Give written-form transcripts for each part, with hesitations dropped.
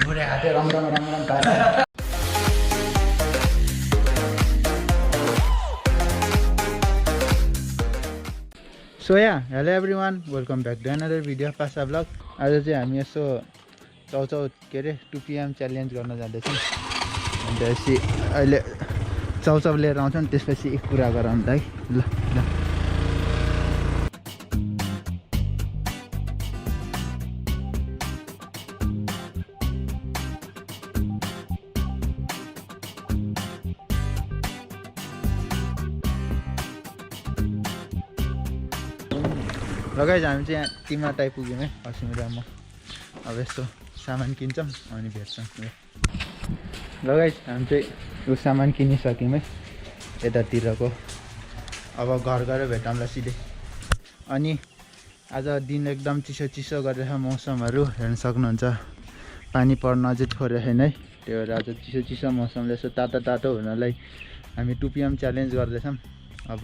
बुढे हाते रम पारे So yeah, hello everyone, welcome back to another video of PASA Vlog. आज चाहिँ हामी यसो चौचौ के अरे 2pm च्यालेन्ज गर्न जाँदैछौँ। अन्त यसै अहिले चौचौ लिएर आउँछौँ नि, त्यसपछि एक कुरा गरौँ त है। ल गाइज हामी चाहिँ यहाँ टिममा टाइप पुग्यौँ है हसिमरामा। अब यस्तो सामान किन्छौँ अनि भेट्छौँ। ल गाइज हामी चाहिँ यो सामान किनिसक्यौँ है यतातिरको। अब घर गएर भेटौँला सिधै। अनि आज दिन एकदम चिसो चिसो गरेर मौसमहरू हेर्न सक्नुहुन्छ। पानी पर्न अझै छोडेको छैन है, त्यही भएर आज चिसो चिसो मौसमले यसो तातो तातो हुनलाई हामी 2pm च्यालेन्ज गर्दैछौँ। अब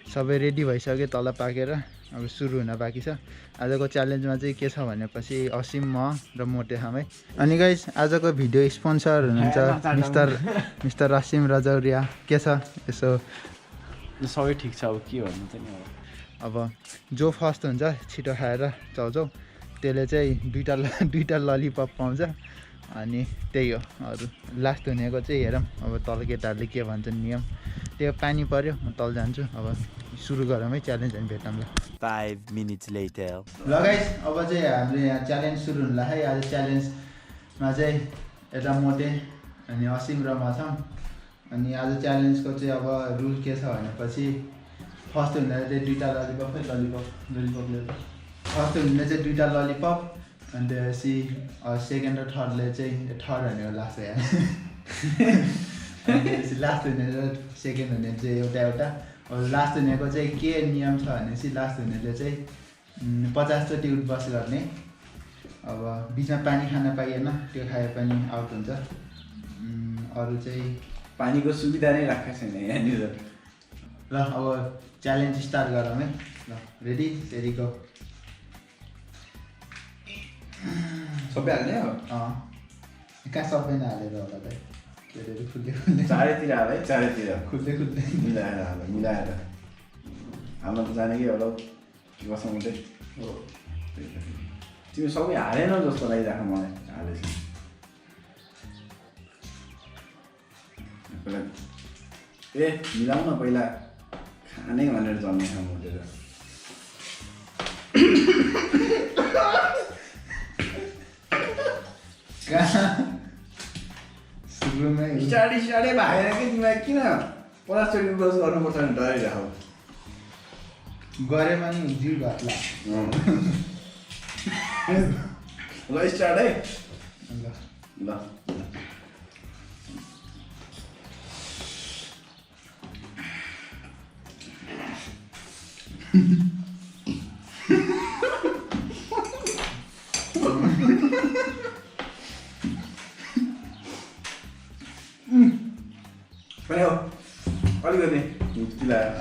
सबै रेडी भइसक्यो तल पाकेर, अब सुरु हुन बाँकी छ। आजको च्यालेन्जमा चाहिँ के छ भनेपछि असीम, म र मोटे खाम है। अनि गाइस आजको भिडियो स्पोन्सर हुनुहुन्छ मिस्टर असीम रजौरिया। के छ यसो? सबै ठिक छ, अब के भन्नु त नि। अब जो फर्स्ट हुन्छ छिटो खाएर चाउचाउ त्यसले चाहिँ दुईटा ललिपप पाउँछ। अनि त्यही हो, अरू लास्ट हुनेको चाहिँ हेरौँ अब तल केटाहरूले के भन्छन् नियम। त्यो पानी पर्यो, म तल जान्छु। अब सुरु गरौँ है च्यालेन्ज, अनि भेटौँ ल। 5 minutes later. ल गाइस अब चाहिँ हामीले यहाँ च्यालेन्ज सुरु हुनुला है। आज च्यालेन्जमा चाहिँ यता मोटे अनि असीम र म छौँ। अनि आज च्यालेन्जको चाहिँ अब रुल के छ भनेपछि फर्स्ट हुने चाहिँ दुईवटा ललिपप है। ललिपप फर्स्ट हुने चाहिँ दुईवटा ललिपप, अनि त्यसपछि सेकेन्ड र थर्डले चाहिँ थर्ड भनेको लास्ट भयो। अनि त्यसपछि लास्ट हुने र सेकेन्ड हुने चाहिँ एउटा। अब लास्ट हुनेको चाहिँ के नियम छ भनेपछि लास्ट हुनेले चाहिँ 50 चोटि उठबस गर्ने। अब बिचमा पानी खान पाइएन, त्यो खाए पनि आउट हुन्छ। अरू चाहिँ पानीको सुविधा नै राखेको छैन यहाँनिर। ल अब च्यालेन्ज स्टार्ट गरौँ है। ल रेडी सेरी गो। सबै हाल्ने हो? कहाँ सबै नहालेर होला त, के अरे खुल्ले चारैतिर हाल है, चारैतिर खुल्ले मिलाएर हाल, मिलाएर हाल्न त जाने कि होला के गर्छ मात्रै हो। तिमी सबै हालेनौ जस्तो लागिरहेको मलाई। हालेछ पहिला ए मिलाउन पहिला खाने भनेर जन्मेछ मोटेर। स्टार्टै भागेर कि तिमीलाई किन 50 चोटि ब्रस गर्नुपर्छ भने डराइरहेको गरे पनि जिउ घट्ला। ल स्टार्ट है। ल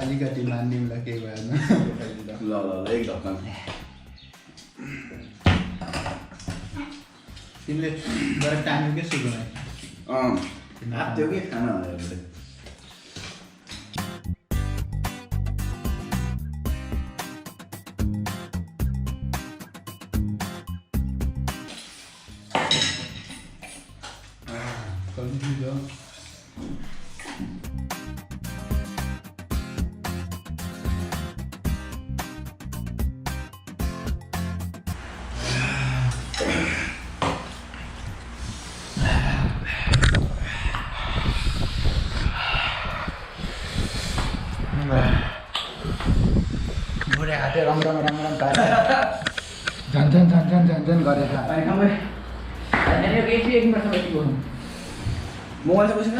अलिकति मानिदिउँला, केही भएन। ल एक धक्का तिमीले गएर टाइमकै सुरु नै त्यो के खाना भनेर बुढे हाते रम पारे झन् गरेर मोबाइल चाहिँ बसेन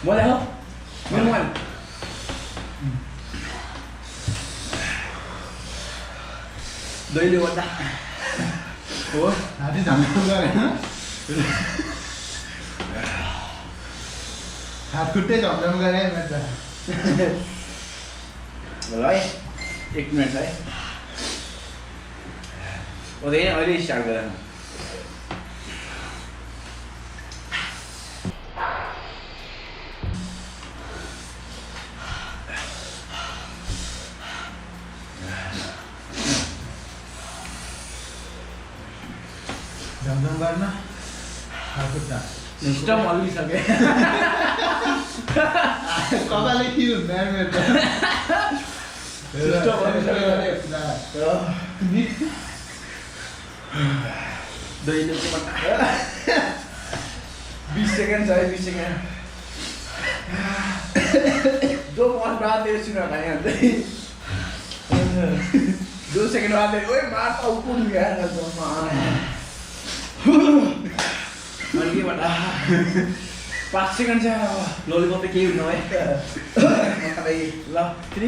मोबाइल हो मेरो मोबाइल दैले गर्दा हो हाते झन् गरे हात खुट्टै झम्झम गरे मेरो ल है 1 मिनट है हुँदैन अहिले स्टार्ट गरेर झमझम गर्न सिस्टम हल्लिसके कपालै के हुँदैन मेरो त सिस्टम हल्लिसके 20 सेकेन्ड छ है 20 सेकेन्ड जो मन बात दे सुन ना यार 2 सेकेन्ड बाद ओए मार त उकुन गया ना तो मार मन के बता 5 सेकेन्ड छ लॉलीपॉप पे के हुनु है ल 3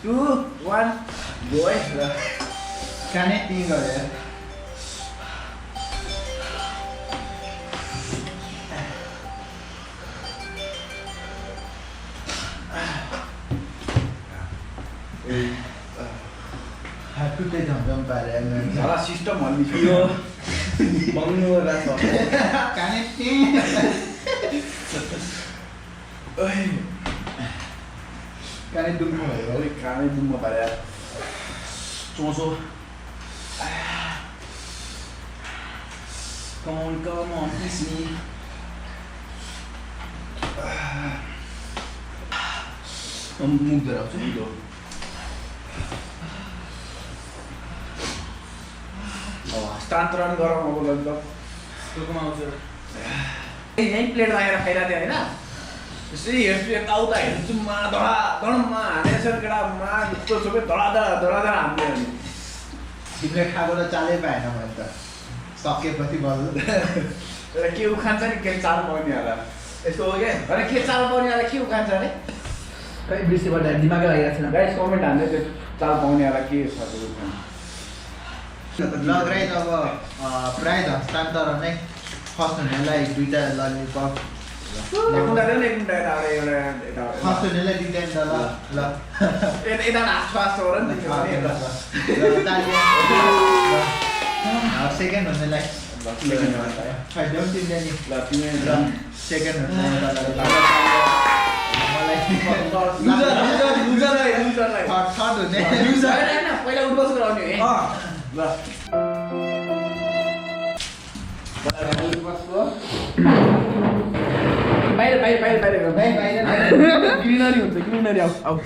2 1 गो है काने टी गरे हातुटे झमझम पारे साला सिस्टम हल्लिसक्यो बङ्नु होला छ काने टी ओइ काने दुम्नु भयो ओइ काने दुम्नु पारे चोसो Come on, kiss me. मुख धराउँछु नि त्यो हस्तान्तरण गरौँ अब लगभग टोकोमा आउँछ यहीँ प्लेट राखेर खाइरहेको थियो होइन त्यसरी हेर्छु यताउता हेर्छु मा धडमा हानेछ केटामा यस्तो सबै धडा हान्थ्यो अनि तिमीले खाएको त चालै पाएन मैले त सकेपछि बल्ल तर के उखान्छ नि के चाल पाउने होला यस्तो हो क्या अरे के चाल पाउने होला के उखान्छ अरे खै बिर्सेबाट दिमागै लागिरहेको छैन गाइस कमेन्ट हान्दै त्यो चाल पाउने होला के छ त्यो उखान ल गाइस अब प्राइज हस्तान्तरण नै फर्स्ट हुनेलाई 2टा ललिपप एउटा फर्स्ट हुनेलाई 2टा नि त ल यता आसपास हो र नि सेकेन्ड हुनेलाई खै देऊ तिमीले नि ल तिमी ल सेकेन्ड हुनेलाई थर्ड हुने पहिला उठबस गराउने है ल बाहिर ग्रिनरी हुन्छ ग्रिनरी आऊ म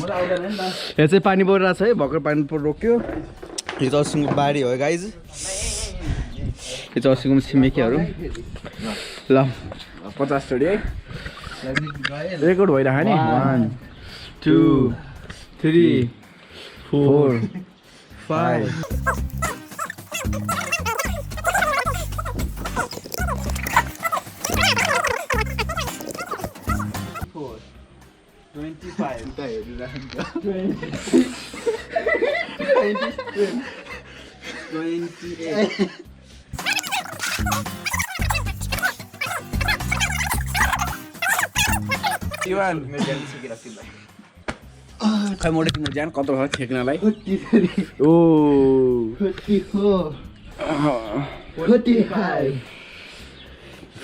त आउँदैन नि त यहाँ चाहिँ पानी परिरहेको छ है भर्खर पानी रोक्यो यो चाहिँ असिङको बारी हो गाइज यो चाहिँ असिङको छिमेकीहरू ल 50 चोटि है रेकर्ड भइरहेको नि 1 2 3 4 5 खै मोडे तिम्रो ज्यान कत्रो छ छेक्नलाई ओ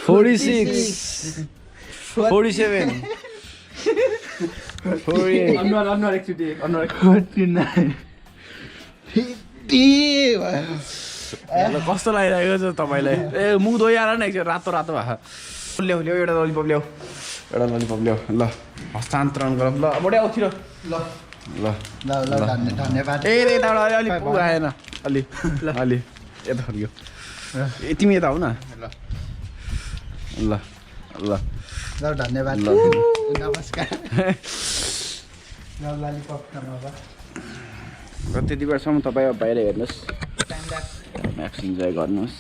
46 47 अनुहार एकचोटि अनुहार 50 कस्तो लागिरहेको छ तपाईँलाई ए मुख धोइहाल न एकचोटि रातो रातो भएको ल्याउ एउटा ललिपप ल्याऊ ल हस्तान्तरण गरौँ ल बढी आउँथ्यो ल ल धन्यवाद ए यताबाट अलि पुगाएन अलि अलि यता फर्क्यो ए तिमी यता आऊ न ल ल ल धन्यवाद नमस्कार ल ललिपप नमस्कार र त्यति बेलासम्म तपाईँ अब बाहिर हेर्नुहोस् म्याक्स इन्जोय गर्नुहोस्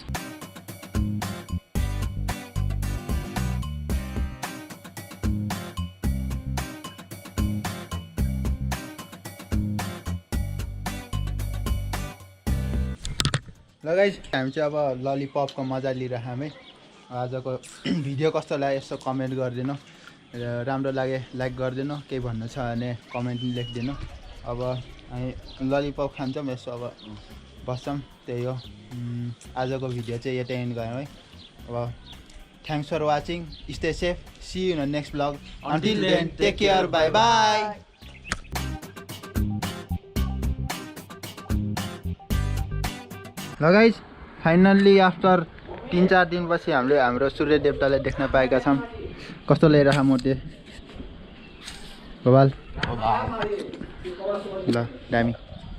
ल गाइस हामी चाहिँ अब ललिपपको मजा लिइरहेको है आजको भिडियो कस्तो लाग्यो यसो कमेन्ट गरिदिनु र राम्रो लागे लाइक गरिदिनु केही भन्नु छ भने कमेन्ट लेखिदिनु अब हामी ललिपप खान्छौँ यसो अब बस्छौँ त्यही हो आजको भिडियो चाहिँ यतै एन्ड गयौँ है अब thanks for watching stay safe see you in next blog until then take care bye bye ल गाइज फाइनल्ली आफ्टर 3-4 दिनपछि हामीले हाम्रो सूर्य देवतालाई देख्न पाएका छौँ कस्तो ल्याइरह मूर्ति बबाल ल दामी